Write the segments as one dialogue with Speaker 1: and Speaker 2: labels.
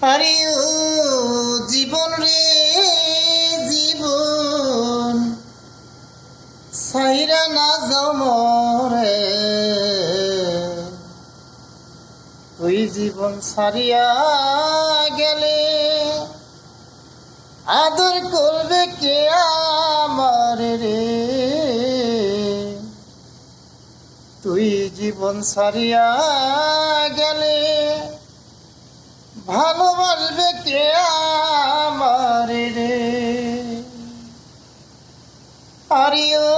Speaker 1: আরে ও জীবন রে জীবন, সাইরা না যাও মরে। তুই জীবন সারিয়া গেলে আদর করবে কে আমার রে। তুই জীবন সারিয়া গেলে ভালোবাসবে কে আমার রে। আরিও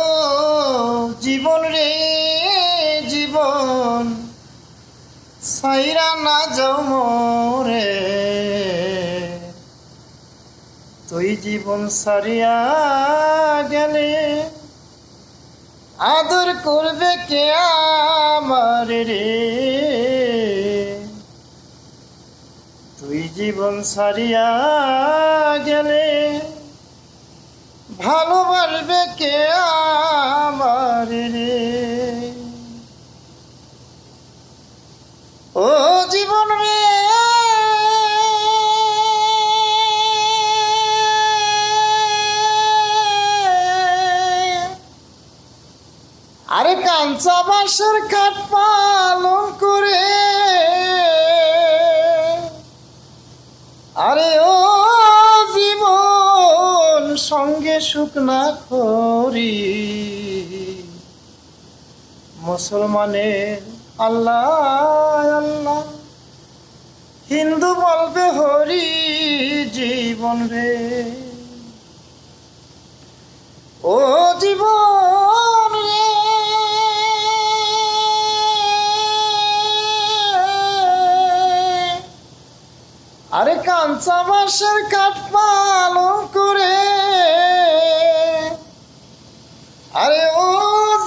Speaker 1: জীবন রে জীবন, সাইরা না যাও মোরে। তুই জীবন সারিয়া গেলে আদর করবে কে আমার রে। তুই জীবন সারিয়া গেলে ভালোবাসবে কে আমার রে। ও জীবন রে আরে কাঞ্চা বাঁশের খাট পালন করে, আরে ও জীবন সঙ্গে সুখ না করি। মুসলমানের আল্লাহ আল্লাহ, হিন্দু বলবে হরি জীবন রে। ও জীবন রে আরে কাঞ্চা বাঁশের কাঠ পালন করে, আরে ও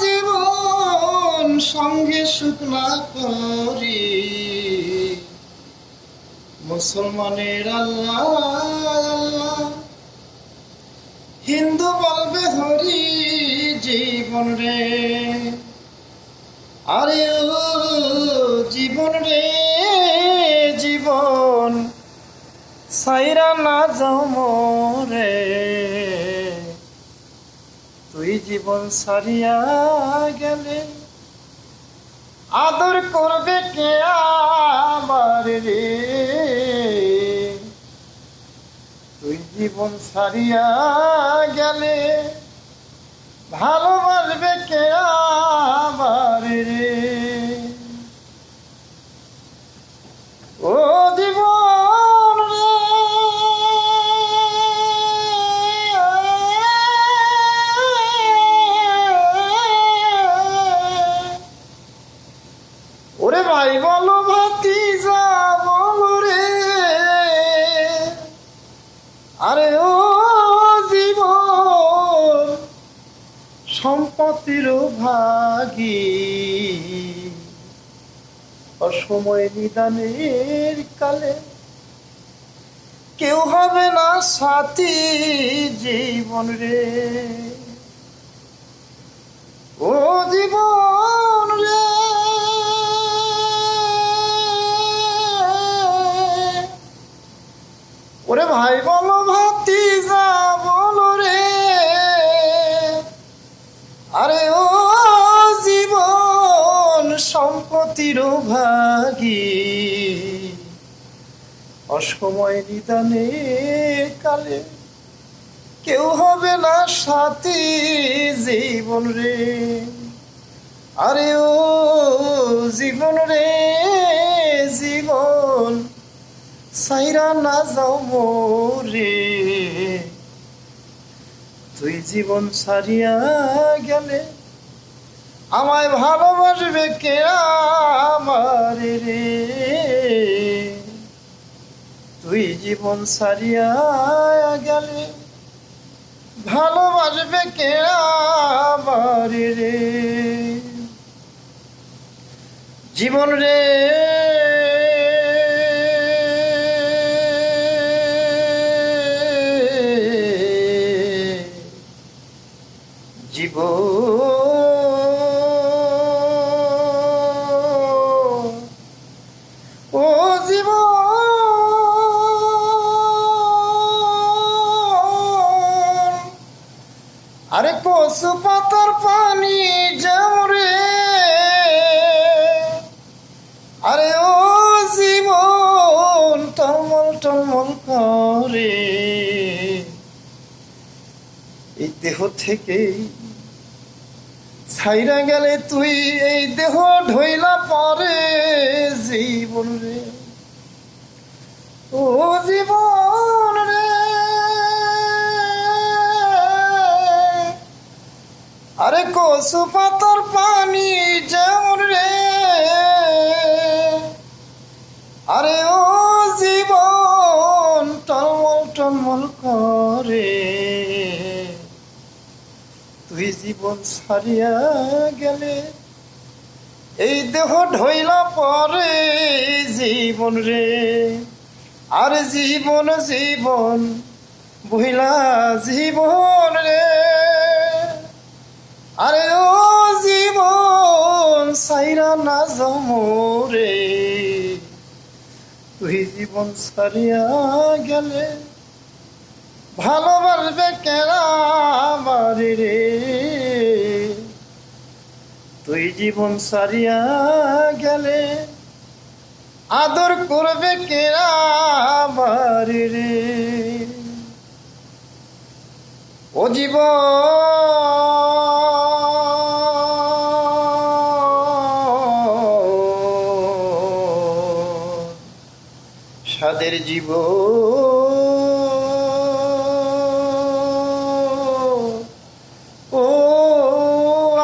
Speaker 1: জীবন সঙ্গে সুখ না করি। মুসলমানের আল্লাহ আল্লাহ, হিন্দু বলবে হরি জীবন রে। আরে ও জীবন রে জীবন, সাইরা না যাও মোরে। তুই জীবন সারিয়া গেলে আদর করবে কে আমার রে। তুই জীবন সারিয়া গেলে ভালোবাসবে কে আমার রে। ও জীবন রে ওরে ভাই বলো ভাতিজা বলো রে, আরে ও জীবন সম্পত্তির ভাগী। অসময় নিদানের কালে কেউ হবে না সাথী জীবন রে। ও জীবন রে ওরে ভাই বলো ভাতিজা বলো রে, আরে ও জীবন সম্পত্তির ভাগী। অসময় নিদানের কালে কেউ হবে না সাথী জীবন রে। আরে ও জীবন রে জীবন, সাইরা না যাও মোরে। তুই জীবন সারিয়া গেলে আমায় ভালোবাসবে কে আমার রে। তুই জীবন সারিয়া গেলে ভালোবাসবে কে আমার রে। জীবন রে জীবন ও জীবন দেহ থেকে ছাইরা গেলে তুই এই দেহ ঢইলা পরে জীবন রে, ও জীবন রে, আরে কচু পাতার পানি যেমন রে, আরে ও জীবন টলমল টলমল করে, তুই জীবন ছাড়িয়া গেলে এই দেহ ঢইলা পরে জীবন রে, আর জীবন জীবন বহিলা জীবন রে, আরে ও জীবন সাইরা না জমরে, তুই জীবন ছাড়িয়া গেলে ভালোবাসবে কেরা বাড়ি রে, তুই জীবন ছাড়িয়া গেলে আদর করবে কেরা বাড়ি রে, ও জীবন সাদের জীবন, ও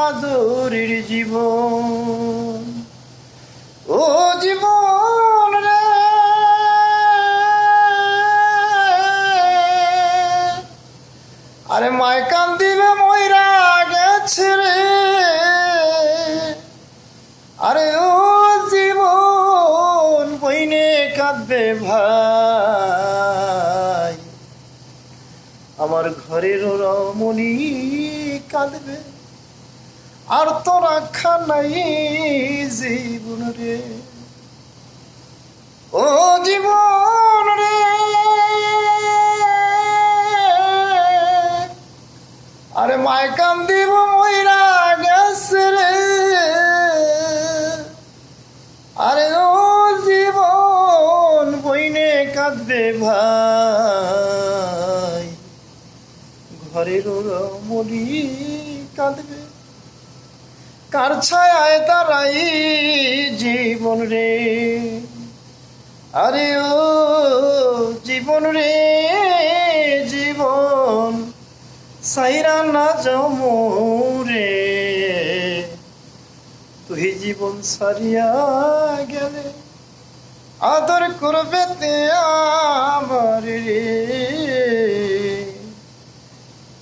Speaker 1: আদরের জীবন, ও জীবন রে, আরে মায় কান্দিবে ময়রা গেছে রে, আরে ও জীবন বইনে কাঁদবে ভাই, আমার ঘরের রমণী কাঁদবে, আর তো রাখা নাই জীবন রে, ও জীবন রে, আরে মায় কান্দিব ময়রা গেছে রে, আরে ও জীবন বইনে কাঁদবে ভাই, ঘরের রমণী কাঁদবে, কার ছায়ায় দাঁড়াই জীবন রে, আরে ও জীবন রে, জীবন সাইরা না জমরে, তুই জীবন সারিয়া গেলে আদর করবে তে আমার রে,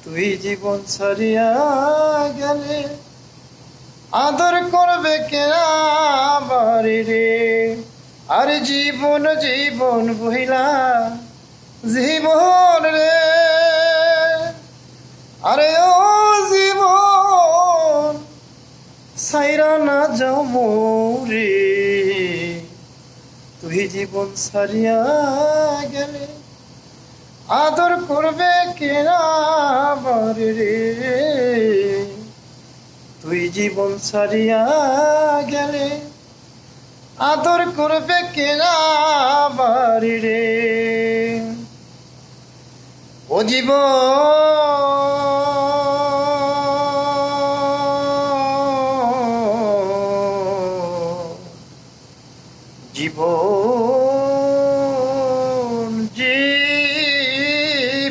Speaker 1: তুই জীবন সারিয়া গেলে আদর করবে কে আমার রে, আর জীবন জীবন বহিলা জীবন রে, আরে ও জীবন সাইরা না জমরে, তুই জীবন সারিয়া গেলে আদর করবে কে আমার রে, তুই জীবন সারিয়া গেলে আদর করবে কে আমার রে, ও জীবন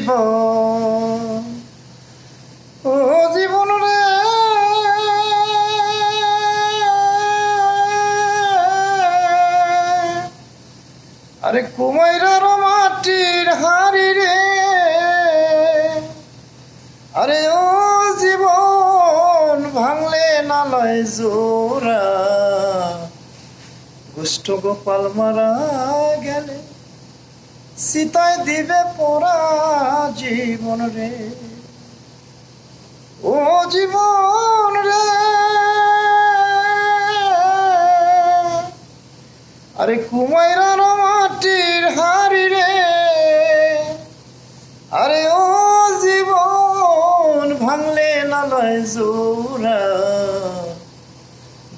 Speaker 1: জীবন, ও জীবন রে, আরে কুমাইরার মাটির হাড়ি রে, আরে ও জীবন ভাঙলে না লয় জোড়া, গোষ্ঠ গোপাল মারা গেলে সীতায় দিবে পোড়া জীবন রে, ও জীবন রে, আরে কুমাইরার মাটির হাড়ি রে, আরে ও জীবন ভাঙলে না লয় জোড়া,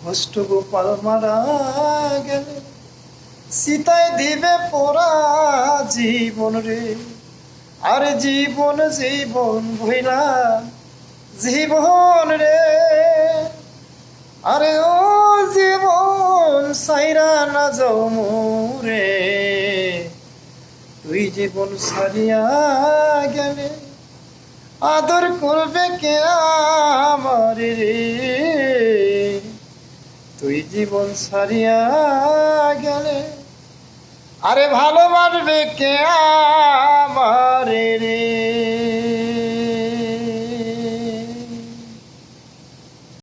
Speaker 1: গোষ্ঠ গোপাল মারা গেলে সীতায় দিবে পোড়া জীবন রে, আরে জীবন জীবন ভইলা জীবন রে, আরে ও জীবন সাইরা না যাও মোরে, তুই জীবন সারিয়া গেলে আদর করবে কে আমার রে, তুই জীবন সারিয়া গেলে আরে ভালোবাসবে কে আমার রে।